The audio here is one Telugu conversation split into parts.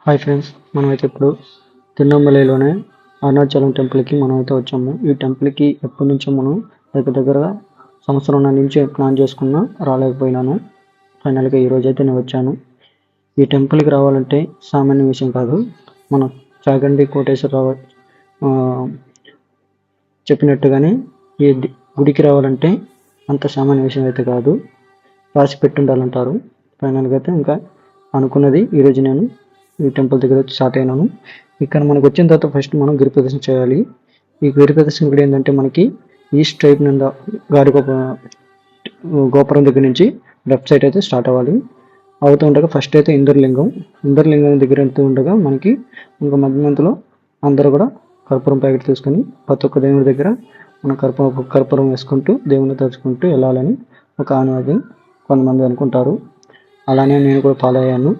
హాయ్ ఫ్రెండ్స్, మనమైతే ఇప్పుడు తిరువణమలైలోనే అరుణాచలం టెంపుల్కి మనమైతే వచ్చాము. ఈ టెంపుల్కి ఎప్పటి నుంచో మనం దగ్గరగా సంవత్సరం నుంచి ప్లాన్ చేసుకున్నా రాలేకపోయినాను. ఫైనల్గా ఈరోజు అయితే నేను వచ్చాను. ఈ టెంపుల్కి రావాలంటే సామాన్య విషయం కాదు. మన చాగండి కోటేశ్వరరావు చెప్పినట్టుగానే ఈ గుడికి రావాలంటే అంత సామాన్య విషయం అయితే కాదు. రాసి పెట్టుండాలంటారు. ఫైనల్గా అయితే ఇంకా అనుకున్నది ఈరోజు నేను ఈ టెంపుల్ దగ్గర స్టార్ట్ అయినాను. ఇక్కడ మనకు వచ్చిన తర్వాత ఫస్ట్ మనం గిరి ప్రదర్శన చేయాలి. ఈ గిరి ప్రదర్శన కూడా ఏంటంటే మనకి ఈస్ట్ టైప్ నుండి గారి గోపురం దగ్గర నుంచి లెఫ్ట్ సైడ్ అయితే స్టార్ట్ అవ్వాలి. అవుతూ ఉండగా ఫస్ట్ అయితే ఇంద్రలింగం దగ్గర వెళ్తూ ఉండగా మనకి ఇంకా మధ్యలో అందరూ కూడా కర్పూరం ప్యాకెట్ తీసుకొని ప్రతి ఒక్క దేవుడి దగ్గర మనం కర్పూరం వేసుకుంటూ దేవుని తలుచుకుంటూ వెళ్ళాలని ఒక ఆనవాయితీ కొంతమంది అనుకుంటారు. అలానే నేను కూడా ఫాలో అయ్యాను.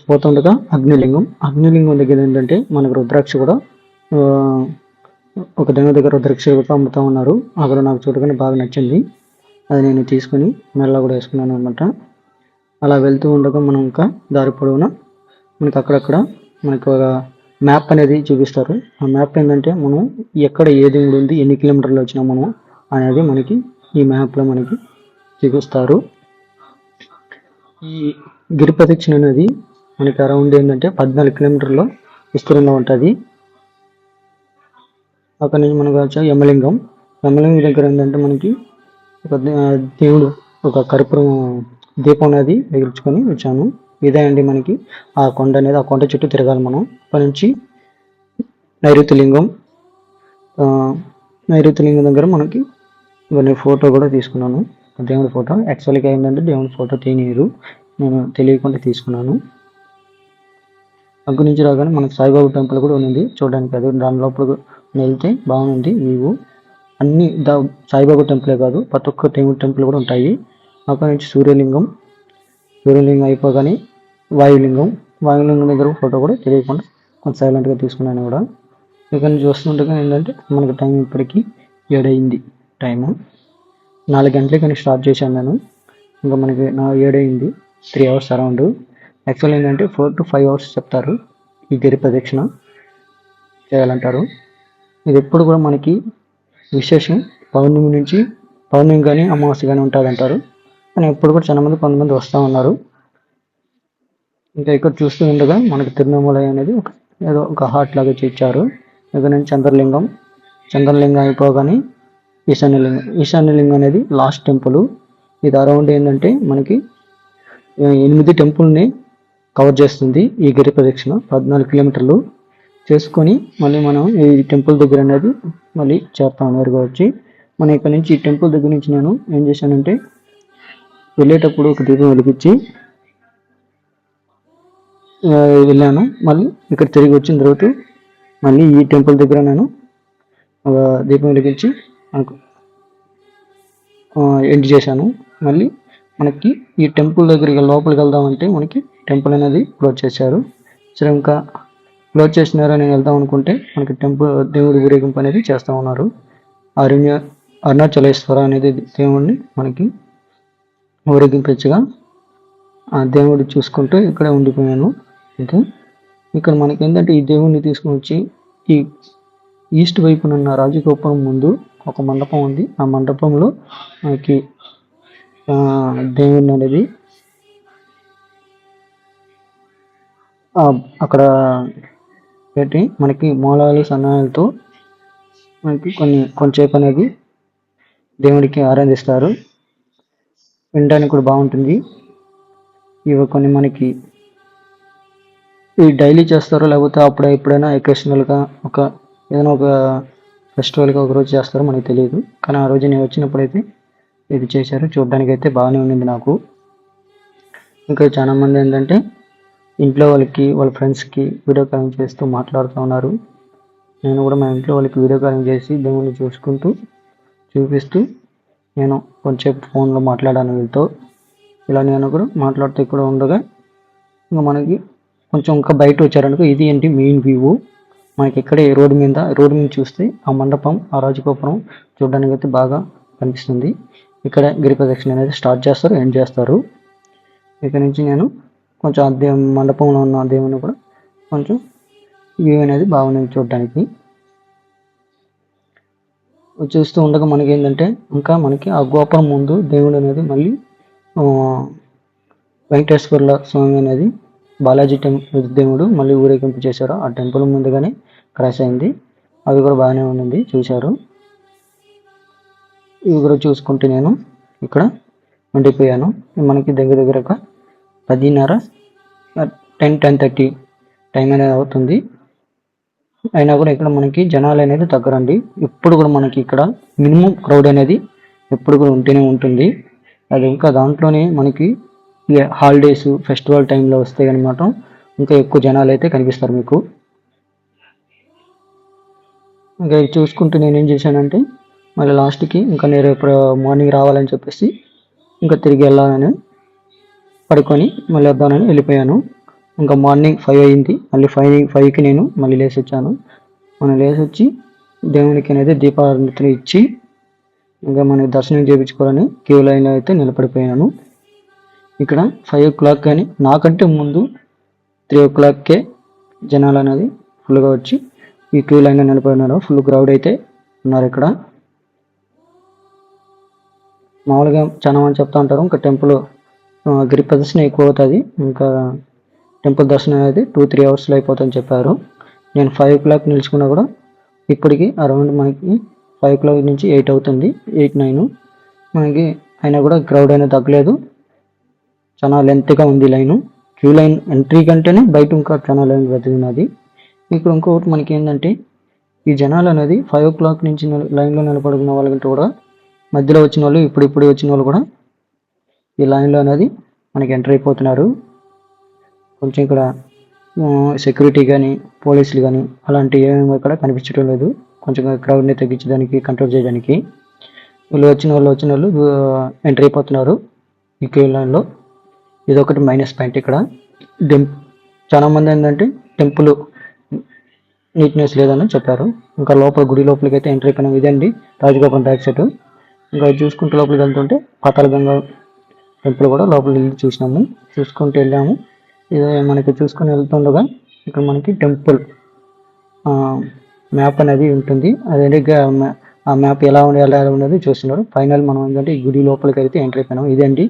పోతుండగా అగ్నిలింగం దగ్గర ఏంటంటే మనకు రుద్రాక్ష కూడా ఒక దేవుని దగ్గర రుద్రాక్ష కూడా అమ్ముతూ ఉన్నారు. అక్కడ నాకు చూడగానే బాగా నచ్చింది. అది నేను తీసుకుని మెల్ల కూడా వేసుకున్నాను అనమాట. అలా వెళ్తూ ఉండగా మనం ఇంకా దారి పొడవునా మనకి అక్కడక్కడ మనకు ఒక మ్యాప్ అనేది చూపిస్తారు. ఆ మ్యాప్ ఏంటంటే మనం ఎక్కడ ఏ దేవుడు ఉంది, ఎన్ని కిలోమీటర్లు వచ్చినా మనం అనేది మనకి ఈ మ్యాప్లో మనకి చూపిస్తారు. ఈ గిరి ప్రదక్షిణ అనేది మనకి అరౌండ్ ఏంటంటే 14 కిలోమీటర్ల విస్తీర్ణంలో ఉంటుంది. అక్కడ నుంచి మనకు వచ్చా యమలింగం దగ్గర ఏంటంటే మనకి ఒక దేవుడు ఒక కర్పూరం దీపం అనేది వెలిగించుకొని వచ్చాను. ఇదే అండి మనకి ఆ కొండ అనేది. ఆ కొండ చుట్టూ తిరగాలి మనం. అక్కడ నుంచి నైరుతి లింగం దగ్గర మనకి ఇవన్నీ ఫోటో కూడా తీసుకున్నాను. దేవుడి ఫోటో యాక్చువల్గా ఏంటంటే దేవుడి ఫోటో తీయనీరు, నేను తెలియకుండా తీసుకున్నాను. అక్కడి నుంచి రాగానే మనకి సాయిబాబా టెంపుల్ కూడా ఉంది చూడడానికి. అది దాని లోపల వెళ్తే బాగుంది వ్యూ. అన్ని సాయిబాబా టెంపులే కాదు, ప్రతి ఒక్క దేవుడి టెంపుల్ కూడా ఉంటాయి. అక్కడ నుంచి సూర్యలింగం అయిపోగానే వాయులింగం దగ్గర ఫోటో కూడా తెలియకుండా కొంచెం సైలెంట్గా తీసుకున్నాను కూడా. ఇక్కడ నుంచి చూస్తుండగా ఏంటంటే మనకి టైం ఇప్పటికీ 7 అయింది. టైము 4 గంటలకి కానీ స్టార్ట్ చేశాను నేను. ఇంకా మనకి 7 అయింది. 3 అవర్స్ అరౌండ్. యాక్చువల్ ఏంటంటే 4 to 5 అవర్స్ చెప్తారు ఈ గిరి ప్రదక్షిణ చేయాలంటారు. ఇది ఎప్పుడు కూడా మనకి విశేషం పౌర్ణమి కానీ అమావాస్య కానీ ఉంటుంది అంటారు. కానీ ఎప్పుడు కూడా చాలా మంది కొంతమంది వస్తూ ఉన్నారు. ఇంకా ఇక్కడ చూస్తూ ఉండగా మనకి తిరువణమలై అనేది ఏదో ఒక హార్ట్ లాగా చేర్చారు. ఇక్కడ నుంచి చంద్రలింగం అయిపోగానే ఈశాన్యలింగం అనేది లాస్ట్ టెంపుల్. ఇది అరౌండ్ ఏంటంటే మనకి 8 టెంపుల్ని కవర్ చేస్తుంది ఈ గిరి ప్రదక్షిణ. 14 కిలోమీటర్లు చేసుకొని మళ్ళీ మనం ఈ టెంపుల్ దగ్గర అనేది మళ్ళీ చేస్తాం. నేరుగా వచ్చి మనం ఇక్కడ నుంచి ఈ టెంపుల్ దగ్గర నుంచి నేను ఏం చేశానంటే వెళ్ళేటప్పుడు ఒక దీపం వెలిగించి వెళ్ళాను. మళ్ళీ ఇక్కడ తిరిగి వచ్చిన తర్వాత మళ్ళీ ఈ టెంపుల్ దగ్గర నేను ఒక దీపం వెలిగించి ఎండ్ చేశాను. మళ్ళీ మనకి ఈ టెంపుల్ దగ్గరికి లోపలికి వెళ్దామంటే మనకి టెంపుల్ అనేది క్లోజ్ చేశారు. సరే, ఇంకా క్లోజ్ చేసినారు నేను వెళ్దాం అనుకుంటే మనకి దేవుడి ఊరేగింపు అనేది చేస్తూ ఉన్నారు. అరుణాచలేశ్వర అనేది దేవుడిని మనకి ఊరేగింపగా ఆ దేవుడు చూసుకుంటూ ఇక్కడే ఉండిపోయాను. ఇంకా ఇక్కడ మనకి ఏంటంటే ఈ దేవుడిని తీసుకుని వచ్చి ఈ ఈస్ట్ వైపునున్న రాజగోపురం ముందు ఒక మండపం ఉంది. ఆ మండపంలో మనకి దేవుడిని అనేది అక్కడ పెట్టి మనకి మూలాలు సన్నాయాలతో మనకి కొంచెంసేపు అనేది దేవుడికి ఆరాధిస్తారు. వినడానికి కూడా బాగుంటుంది. ఇవి కొన్ని మనకి ఇవి డైలీ చేస్తారో లేకపోతే ఎప్పుడైనా ఎకేషనల్గా ఏదైనా ఒక ఫెస్టివల్గా ఒక రోజు చేస్తారో మనకి తెలియదు. కానీ ఆ రోజు నేను వచ్చినప్పుడైతే ఇది చేశారు. చూడడానికి అయితే బాగానే ఉండింది నాకు. ఇంకా చాలా మంది ఏంటంటే ఇంట్లో వాళ్ళ ఫ్రెండ్స్కి వీడియో కాలింగ్ చేస్తూ మాట్లాడుతూ ఉన్నారు. నేను కూడా మా ఇంట్లో వాళ్ళకి వీడియో కాలింగ్ చేసి దేవుణ్ణి చూపిస్తూ నేను కొంచెం ఫోన్లో మాట్లాడాను వీళ్ళతో. ఇలా నేను కూడా మాట్లాడుతూ ఇక్కడ ఉండగా ఇంకా మనకి కొంచెం ఇంకా బయట వచ్చారనుకో ఇది ఏంటి మెయిన్ వ్యూ. మనకి ఇక్కడే రోడ్డు మీద చూస్తే ఆ మండపం, ఆ రాజగోపురం చూడడానికి అయితే బాగా కనిపిస్తుంది. ఇక్కడ గిరి ప్రదక్షిణ అనేది స్టార్ట్ చేస్తారు, ఎండ్ చేస్తారు. ఇక్కడ నుంచి నేను కొంచెం ఆ మండపంలో ఉన్న దేవుని కూడా కొంచెం వ్యూ అనేది బాగుంది చూడడానికి. చూస్తూ ఉండగా మనకి ఏంటంటే ఇంకా మనకి ఆ గోపురం ముందు దేవుడు అనేది మళ్ళీ వెంకటేశ్వర్ల స్వామి అనేది బాలాజీ దేవుడు మళ్ళీ ఊరేగింపు చేశారు. ఆ టెంపుల్ ముందుగానే క్రాష్ అయింది. అది కూడా బాగానే ఉంది, చూశారు. ఇవి కూడా చూసుకుంటే నేను ఇక్కడ ఉండిపోయాను. మనకి దగ్గర దగ్గర ఒక 10:30 10:30 టైం అనేది అవుతుంది. అయినా కూడా ఇక్కడ మనకి జనాలు అనేది తగ్గరండి. ఎప్పుడు కూడా మనకి ఇక్కడ మినిమం క్రౌడ్ అనేది ఎప్పుడు కూడా ఉంటూనే ఉంటుంది. అది ఇంకా దాంట్లోనే మనకి హాలిడేస్ ఫెస్టివల్ టైంలో వస్తే కానీ మాత్రం ఇంకా ఎక్కువ జనాలు అయితే కనిపిస్తారు మీకు. ఇంకా చూసుకుంటూ నేనేం చేశానంటే మళ్ళీ లాస్ట్కి ఇంకా నేను రేపు మార్నింగ్ రావాలని చెప్పేసి ఇంకా తిరిగి వెళ్ళాలని పడుకొని మళ్ళీ వద్దానని వెళ్ళిపోయాను. ఇంకా మార్నింగ్ 5 అయింది. మళ్ళీ 5కి నేను మళ్ళీ లేచి వచ్చాను. మనం లేచి వచ్చి దేవునికి అనేది దీపారాధన ఇచ్చి ఇంకా మనకి దర్శనం చేయించుకోవాలని క్యూ లైన్లో అయితే నిలబడిపోయాను. ఇక్కడ 5 o'clock కానీ నాకంటే ముందు 3 o'clockకే జనాలు అనేది ఫుల్గా వచ్చి ఈ క్యూ లైన్లో నిలబడినారు. ఫుల్ క్రౌడ్ అయితే ఉన్నారు ఇక్కడ. మామూలుగా చాలా మంది చెప్తా ఉంటారు ఇంకా టెంపుల్ గిరి ప్రదర్శన ఎక్కువ అవుతుంది, ఇంకా టెంపుల్ దర్శనం అనేది 2-3 అవర్స్లో అయిపోతుందని చెప్పారు. నేను 5 o'clock నిలుచుకున్నా కూడా ఇప్పటికి అరౌండ్ మనకి 5 o'clock నుంచి 8 అవుతుంది, 8-9 మనకి. అయినా కూడా క్రౌడ్ అనేది తగ్గలేదు. చాలా లెంత్గా ఉంది లైను. క్యూ లైన్ ఎంట్రీ కంటేనే బయట ఇంకా చాలా లైన్ ఉన్నది. ఇక్కడ ఇంకొకటి మనకి ఏంటంటే ఈ జనాలు అనేది 5 o'clock నుంచి లైన్లో నిలబడుకున్న వాళ్ళకంటే కూడా మధ్యలో వచ్చిన వాళ్ళు ఇప్పుడు వచ్చిన వాళ్ళు కూడా ఈ లైన్లో అనేది మనకి ఎంటర్ అయిపోతున్నారు. కొంచెం ఇక్కడ సెక్యూరిటీ కానీ పోలీసులు కానీ అలాంటివి ఏమేమి ఇక్కడ కనిపించడం లేదు. కొంచెం క్రౌడ్ని తగ్గించడానికి కంట్రోల్ చేయడానికి వచ్చిన వాళ్ళు ఎంటర్ అయిపోతున్నారు ఈ క్యూ లైన్లో. ఇది ఒకటి మైనస్ పాయింట్ ఇక్కడ. చాలా మంది ఏంటంటే టెంపుల్ నీట్నెస్ లేదని చెప్పారు. ఇంకా లోపల గుడి లోపలికి అయితే ఎంటర్ అయిపోయినాం. ఇదండి రాజగోపురం బ్యాక్ సైడ్. ఇంకా చూసుకుంటూ లోపలికి వెళ్తుంటే పాతాళ గంగా టెంపుల్ కూడా లోపలికి వెళ్ళి చూసుకుంటూ వెళ్ళాము. ఇది మనకి చూసుకొని వెళ్తుండగా ఇక్కడ మనకి టెంపుల్ మ్యాప్ అనేది ఉంటుంది. అదే ఆ మ్యాప్ ఎలా ఉండేది చూస్తున్నారు. ఫైనల్ మనం ఏంటంటే ఈ గుడి లోపలికి అయితే ఎంటర్ అయిపోయినాం. ఇదండి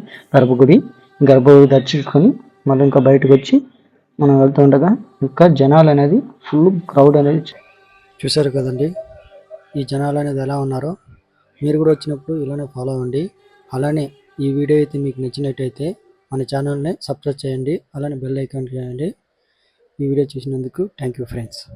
గర్భగుడి దర్శించుకొని మళ్ళీ ఇంకా బయటకు వచ్చి మనం వెళ్తూ ఉండగా ఇంకా జనాలు అనేది ఫుల్ క్రౌడ్ అనేది చూసారు కదండి. ఈ జనాలు అనేది ఎలా ఉన్నారో మీరు కూడా వచ్చినప్పుడు ఇలానే ఫాలో అవ్వండి. అలానే ఈ వీడియో అయితే మీకు నచ్చినట్టయితే మన ఛానల్ని సబ్స్క్రైబ్ చేయండి, అలానే బెల్ ఐకాన్ చేయండి. ఈ వీడియో చూసినందుకు థ్యాంక్ యూ ఫ్రెండ్స్.